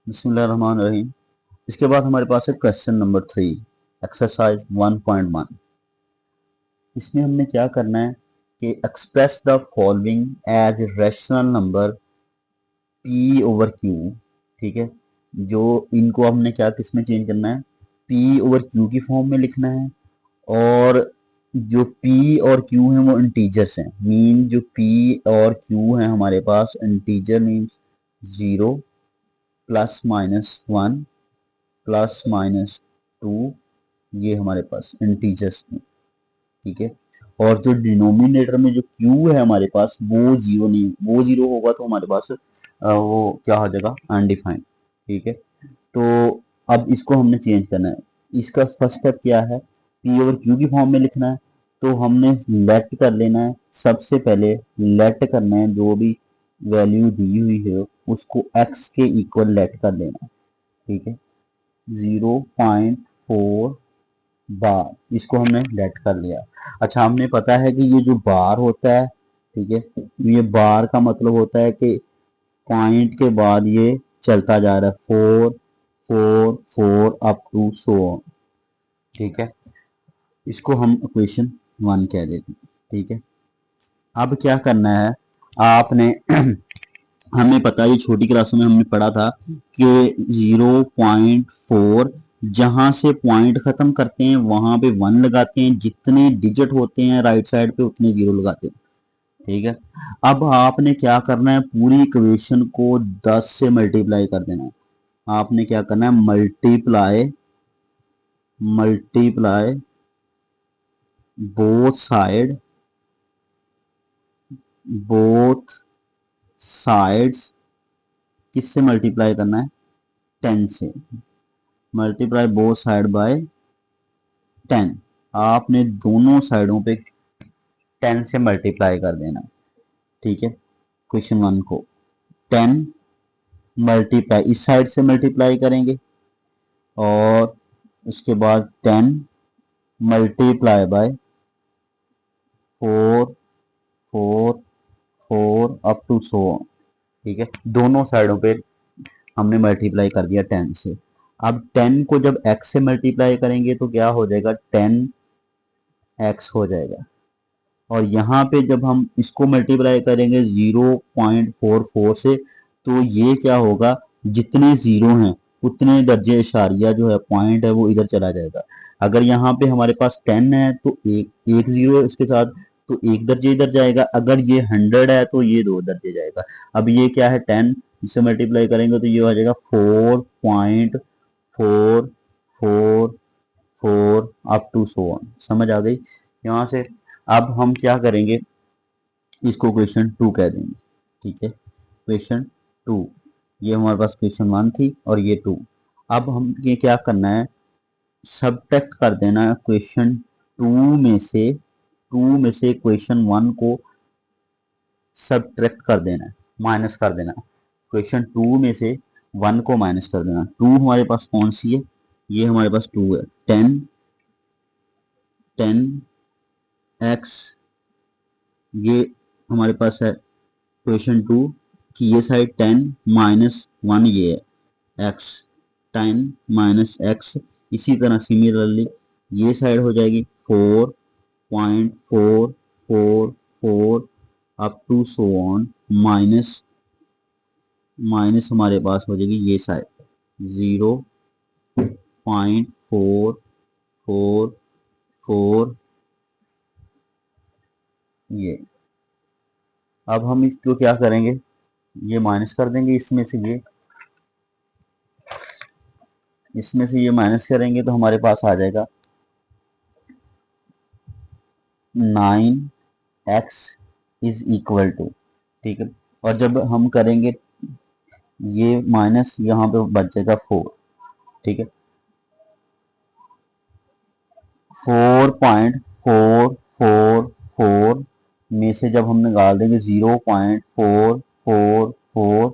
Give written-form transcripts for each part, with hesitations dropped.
बिस्मिल्लाहिर्रहमानिर्रहीम। इसके बाद हमारे पास है क्वेश्चन नंबर 3, एक्सरसाइज 1.1। इसमें हमने क्या करना है कि express the following as rational number P over Q. ठीक है, जो इनको हमने क्या किसमें चेंज करना है, पी ओवर क्यू की फॉर्म में लिखना है। और जो पी और क्यू हैं वो इंटीजर्स हैं। मीन जो पी और क्यू हैं हमारे पास integer means 0 plus minus 1 plus minus 2, ये हमारे पास इंटीजर्स में। ठीक है, और जो डिनोमिनेटर में जो क्यू है हमारे पास वो जीरो नहीं, वो जीरो होगा तो हमारे पास वो क्या हो जाएगा, अनडिफाइंड। ठीक है, तो अब इसको हमने चेंज करना है। इसका फर्स्ट स्टेप क्या है, पी ओवर क्यू की फॉर्म में लिखना है। तो हमने लेट कर लेना है, सबसे पहले लेट करना है, जो भी वैल्यू दी हुई है उसको एक्स के इक्वल लेट कर देना है। ठीक है, 0.4 बार इसको हमने लेट कर लिया। अच्छा, हमने पता है कि ये जो बार होता है, ठीक है, ये बार का मतलब होता है कि पॉइंट के बाद ये चलता जा रहा है, 4 4 4 अप टू सो ऑन। ठीक है, इसको हम इक्वेशन 1 कह देते हैं। ठीक है, अब क्या करना है आपने हमें पता है, ये छोटी क्लासों में हमने पढ़ा था कि 0.4 जहां से पॉइंट खत्म करते हैं वहां पे 1 लगाते हैं, जितने डिजिट होते हैं राइट साइड पे उतने 0 लगाते हैं। ठीक है, अब आपने क्या करना है, पूरी इक्वेशन को 10 से मल्टीप्लाई कर देना है। आपने क्या करना है, multiply multiply both side both sides, किससे मल्टीप्लाई करना है, 10 से। मल्टीप्लाई बोथ साइड बाय 10, आपने दोनों साइडों पे 10 से मल्टीप्लाई कर देना। ठीक है, क्वेश्चन 1 को 10 मल्टीप्लाई इस साइड से मल्टीप्लाई करेंगे, और उसके बाद 10 multiply by 4 4 4 up to so on. ठीक है, दोनों साइडों पे हमने मल्टीप्लाई कर दिया 10 से। अब 10 को जब x से मल्टीप्लाई करेंगे तो क्या हो जाएगा, 10x हो जाएगा। और यहाँ पे जब हम इसको मल्टीप्लाई करेंगे 0.44 से, तो ये क्या होगा, जितने जीरो हैं उतने दर्जे इशारिया जो है पॉइंट है वो इधर चला जाएगा। अगर यहाँ पे हमारे पास 10 है तो एक एक जीरो है उसके साथ, तो एक दर्जे इधर जाएगा। अगर ये 100 है तो ये 2 दर्जे जाएगा। अब ये क्या है, 10 इससे मल्टीप्लाई करेंगे तो ये हो जाएगा 4.444 अप टू सो ऑन। समझ आ गई यहाँ से। अब हम क्या करेंगे, इसको क्वेश्चन 2 कह देंगे। ठीक है, क्वेश्चन 2, ये हमारे पास क्वेश्चन 1 थी और ये 2। अब हम ये क्या करना है, सब्ट्रैक्ट कर देना है क्वेश्चन 2 में से क्वेश्चन 1 को सब्ट्रैक्ट कर देना है, माइनस कर देना है। क्वेश्चन 2 में से 1 को माइनस कर देना। 2 हमारे पास कौन सी है, ये हमारे पास 2 है। 10 ये हमारे पास है क्वेश्चन 2 की ये साइड 10 माइनस 1 ये है x, 10 माइनस x। इसी तरह सिमिलरली ये साइड हो जाएगी 4.444 up to so on, minus minus हमारे पास हो जाएगी ये साइड 0.444 ये। अब हम इसको क्या करेंगे, ये माइनस कर देंगे, इसमें से ये माइनस करेंगे तो हमारे पास आ जाएगा 9x इज इक्वल टू। ठीक है, और जब हम करेंगे ये माइनस, यहाँ पे बच जाएगा 4। ठीक है, 4.444 में से जब हम निकाल देंगे 0.444,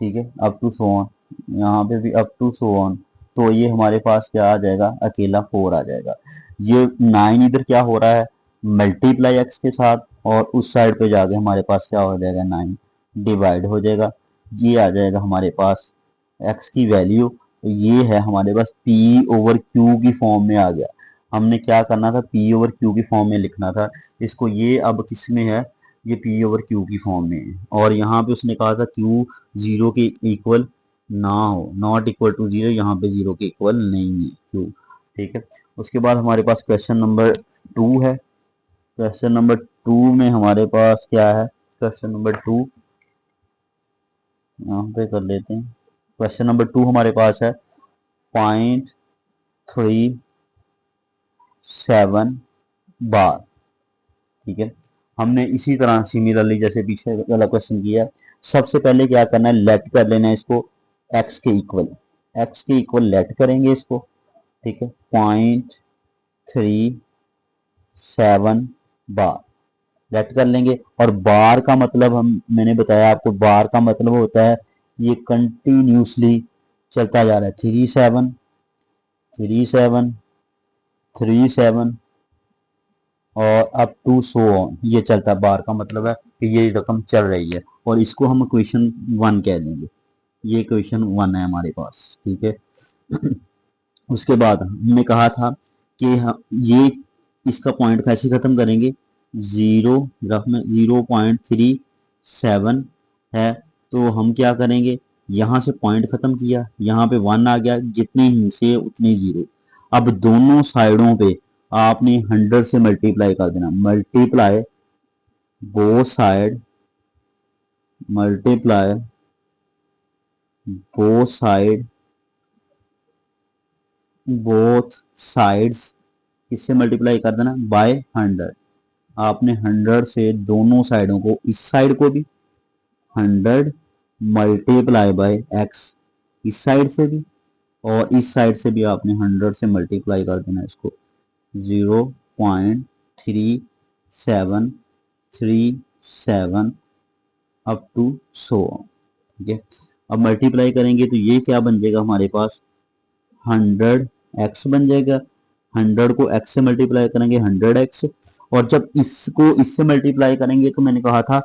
ठीक है, अप टू सो ऑन, यहाँ पे भी अप टू सो ऑन, तो ये हमारे पास क्या आ जाएगा, अकेला 4 आ जाएगा। ये 9 इधर क्या हो रहा है, मल्टीप्लाई x के साथ, और उस साइड पे जाके हमारे पास क्या हो जाएगा, 9 डिवाइड हो जाएगा। ये आ जाएगा हमारे पास एक्स की वैल्यू, तो ये है हमारे पास पी ओवर क्यू की फॉर्म में आ गया। हमने क्या करना था, पी ओवर क्यू की फॉर्म में लिखना था इसको। ये अब किस में है, ये पी ओवर क्यू की फॉर्म में है। और यहाँ पे उसने कहा था क्यू जीरो के इक्वल ना हो, नॉट इक्वल टू जीरो, यहाँ पे जीरो के इक्वल नहीं है क्यू। ठीक है, उसके बाद हमारे पास क्वेश्चन नंबर 2 है। क्वेश्चन नंबर 2 में हमारे पास क्या है, क्वेश्चन नंबर 2 यहाँ पे कर लेते हैं। क्वेश्चन नंबर 2 हमारे पास है 0.37 बार। ठीक है, हमने इसी तरह सिमिलरली जैसे पीछे वाला क्वेश्चन किया, सबसे पहले क्या करना है, लेट कर लेना है इसको x के इक्वल, x के इक्वल लेट करेंगे इसको। ठीक है, 0.37 बार लेट कर लेंगे। और बार का मतलब मैंने बताया आपको, बार का मतलब होता है ये कंटिन्यूसली चलता जा रहा है, 37 37 37 और अप टू सो ऑन, ये चलता है। बार का मतलब है कि ये रकम चल रही है, और इसको हम इक्वेशन 1 कह देंगे। ये इक्वेशन 1 है हमारे पास। ठीक है, उसके बाद हमने कहा था कि ये इसका पॉइंट कैसे खत्म करेंगे, जीरो रफ में 0.37 है, तो हम क्या करेंगे, यहाँ से पॉइंट खत्म किया, यहाँ पे 1 आ गया, जितने हिस्से उतने जीरो। अब दोनों साइडों पे आपने 100 से मल्टीप्लाई कर देना, multiply both side, multiply both side, both sides, इससे मल्टीप्लाई कर देना बाय 100। आपने 100 से दोनों साइडों को, इस साइड को भी 100 मल्टीप्लाई बाय एक्स, इस साइड से भी और इस साइड से भी आपने 100 से मल्टीप्लाई कर देना इसको, 0.3737 अप टू सो। ठीक है, अब मल्टीप्लाई करेंगे तो ये क्या बन जाएगा हमारे पास, 100x बन जाएगा। 100 को x से मल्टीप्लाई करेंगे 100x, और जब इसको इससे मल्टीप्लाई करेंगे तो मैंने कहा था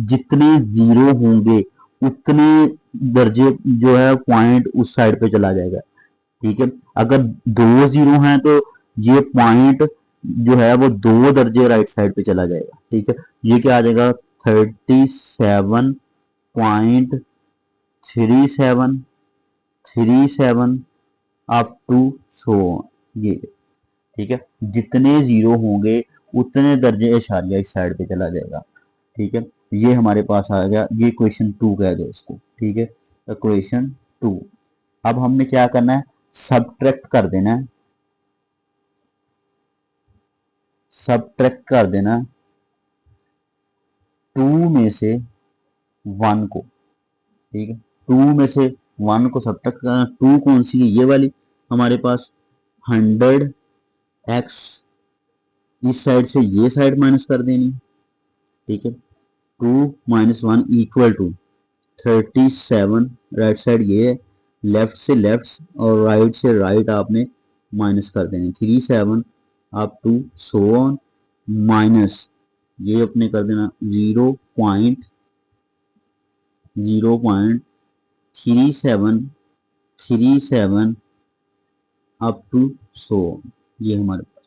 जितने जीरो होंगे उतने दर्जे जो है पॉइंट उस साइड पे चला जाएगा। ठीक है, अगर 2 जीरो हैं तो ये पॉइंट जो है वो 2 दर्जे राइट साइड पे चला जाएगा। ठीक है, ये क्या आ जाएगा, 37.3737 अप टू सो, ये। ठीक है, जितने जीरो होंगे उतने दर्जे इशारिया इस साइड पे चला जाएगा। ठीक है, ये हमारे पास आ गया, ये क्वेश्चन 2 कह दो इसको। ठीक है, क्वेश्चन 2। अब हमने क्या करना है, सबट्रैक्ट कर देना है, सबट्रैक्ट कर देना 2 में से 1 को। ठीक है, 2 में से 1 को सबट्रैक्ट करना, 2 कौन सी है, ये वाली हमारे पास 100x, इस साइड से ये साइड माइनस कर देनी। ठीक है, 2 minus 1 equal to 37, right side ये है, लेफ्ट से लेफ्ट और राइट से राइट आपने माइनस कर देने, 37 up to so on, minus ये अपने कर देना 0.3737 अप टू सो ऑन, ये हमारे पास।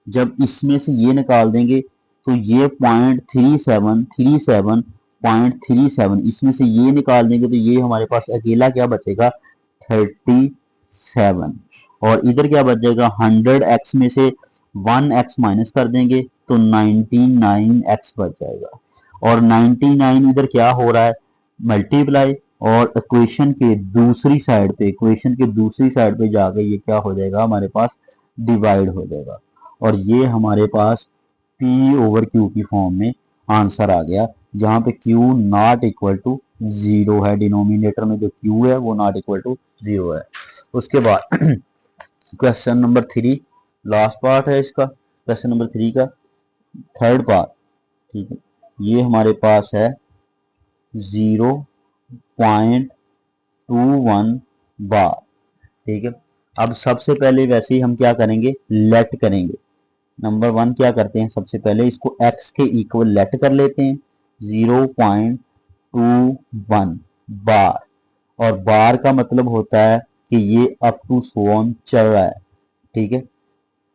जब इसमें से ये निकाल देंगे तो ये 0.3737 इसमें से ये निकाल देंगे तो ये हमारे पास अकेला क्या बचेगा, 37। और इधर क्या बच जाएगा, 100x में से 1x माइनस कर देंगे तो 99x बच जाएगा। और 99 इधर क्या हो रहा है, मल्टीप्लाई, और इक्वेशन के दूसरी साइड पे, इक्वेशन के दूसरी साइड पे जाके ये क्या हो जाएगा हमारे पास, डिवाइड हो जाएगा। और ये हमारे पास P ओवर Q की फॉर्म में आंसर आ गया, जहां पे Q not equal to zero है, डिनोमिनेटर में जो Q है वो नॉट इक्वल टू जीरो है। उसके बाद क्वेश्चन नंबर 3, लास्ट पार्ट है इसका, क्वेश्चन नंबर 3 का थर्ड पार्ट। ठीक है, ये हमारे पास है 0.21 बार। ठीक है, अब सबसे पहले वैसे ही हम क्या करेंगे, लेट करेंगे। नंबर 1 क्या करते हैं, सबसे पहले इसको x के इक्वल लेट कर लेते हैं, 0.21 बार। और बार का मतलब होता है कि ये अप टू सो ऑन चल रहा है, ठीक है।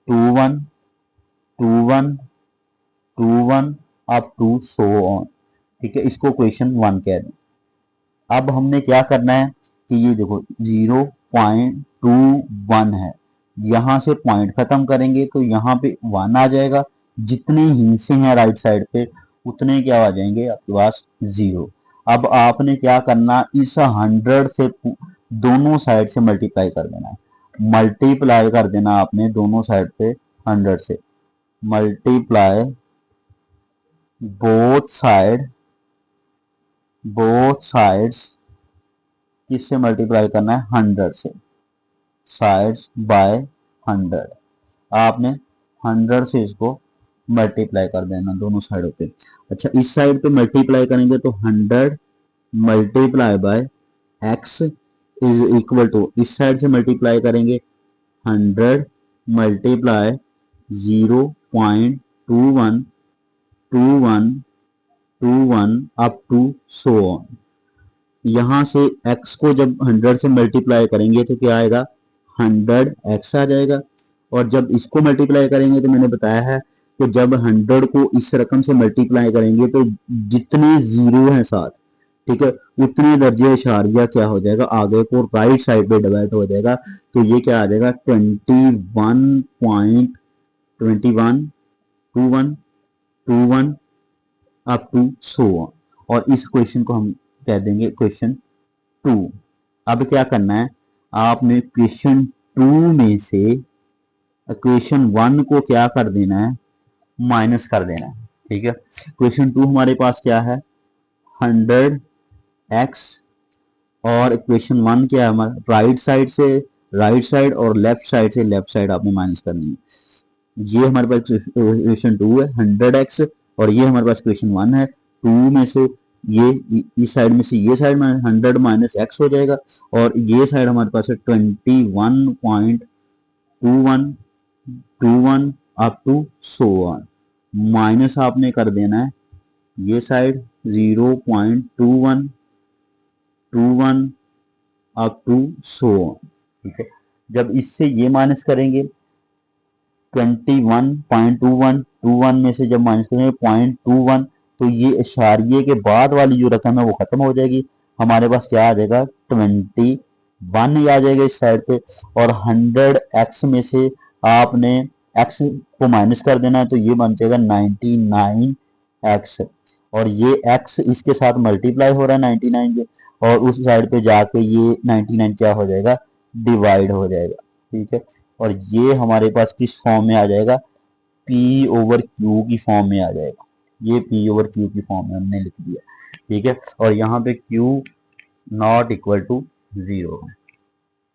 2 1 2 1 2 1 अप टू सो ऑन, ठीक है, इसको क्वेश्चन 1 कह दें। अब हमने क्या करना है कि ये देखो 0.21 है, यहां से पॉइंट खत्म करेंगे तो यहाँ पे 1 आ जाएगा, जितने हिस्से हैं राइट साइड पे उतने क्या आ जाएंगे आपके पास 0। अब आपने क्या करना, इस 100 से दोनों साइड से मल्टीप्लाई कर देना है, मल्टीप्लाई कर देना आपने दोनों साइड पे 100 से, मल्टीप्लाई बोथ साइड्स किससे मल्टीप्लाई करना है, 100 से, साइड्स बाय 100, आपने 100 से इसको मल्टीप्लाई कर देना दोनों साइडों पे। अच्छा, इस साइड पे मल्टीप्लाई करेंगे तो 100 multiply by x is equal to, इस साइड से मल्टीप्लाई करेंगे 100 multiply 0.2121 up to so on. यहां से x को जब 100 से मल्टीप्लाई करेंगे तो क्या आएगा, 100x आ जाएगा। और जब इसको मल्टीप्लाई करेंगे तो मैंने बताया है कि जब 100 को इस रकम से मल्टीप्लाई करेंगे तो जितने जीरो हैं साथ, ठीक है, उतने दर्जे इशारिया क्या हो जाएगा, आगे को राइट साइड पे डिवाइड हो जाएगा। तो ये क्या आ जाएगा 21.21 अप टू सो ऑन। और इस क्वेश्चन को हम कह देंगे क्वेश्चन 2। अब क्या करना है, आपने क्वेश्चन 2 में से क्वेश्चन 1 को क्या कर देना है, माइनस कर देना है, ठीक है। क्वेश्चन 2 हमारे पास क्या है, 100x, और क्वेश्चन 1 क्या है हमारा, राइट साइड से राइट साइड और लेफ्ट साइड आपने माइनस करनी है। ये हमारे पास क्वेश्चन 2 है 100x, और ये हमारे पास क्वेश्चन 1 है। 2 में से ये इस साइड में से ये साइड में 100 माइनस x हो जाएगा, और ये साइड हमारे पास है 21.21 अप टू सो ऑन, माइनस आपने कर देना है ये side 0.21 up to so on, ठीक है। जब इससे ये माइनस करेंगे 21.21 में से जब माइनस करेंगे 0.21, तो ये इशारिये के बाद वाली जो रकम है वो खत्म हो जाएगी, हमारे पास क्या आ जाएगा 21 आ जाएगा इस साइड पे। और 100x में से आपने x को माइनस कर देना है तो ये बन जाएगा 99x, और ये x इसके साथ मल्टीप्लाई हो रहा है 99 के, और उस साइड पे जाके ये 99 क्या हो जाएगा, डिवाइड हो जाएगा, ठीक है। और ये हमारे पास किस फॉर्म में आ जाएगा, P ओवर Q की फॉर्म में आ जाएगा, ये P ओवर Q की फॉर्म में हमने लिख दिया, ठीक है। और यहाँ पे Q नॉट इक्वल टू 0 है।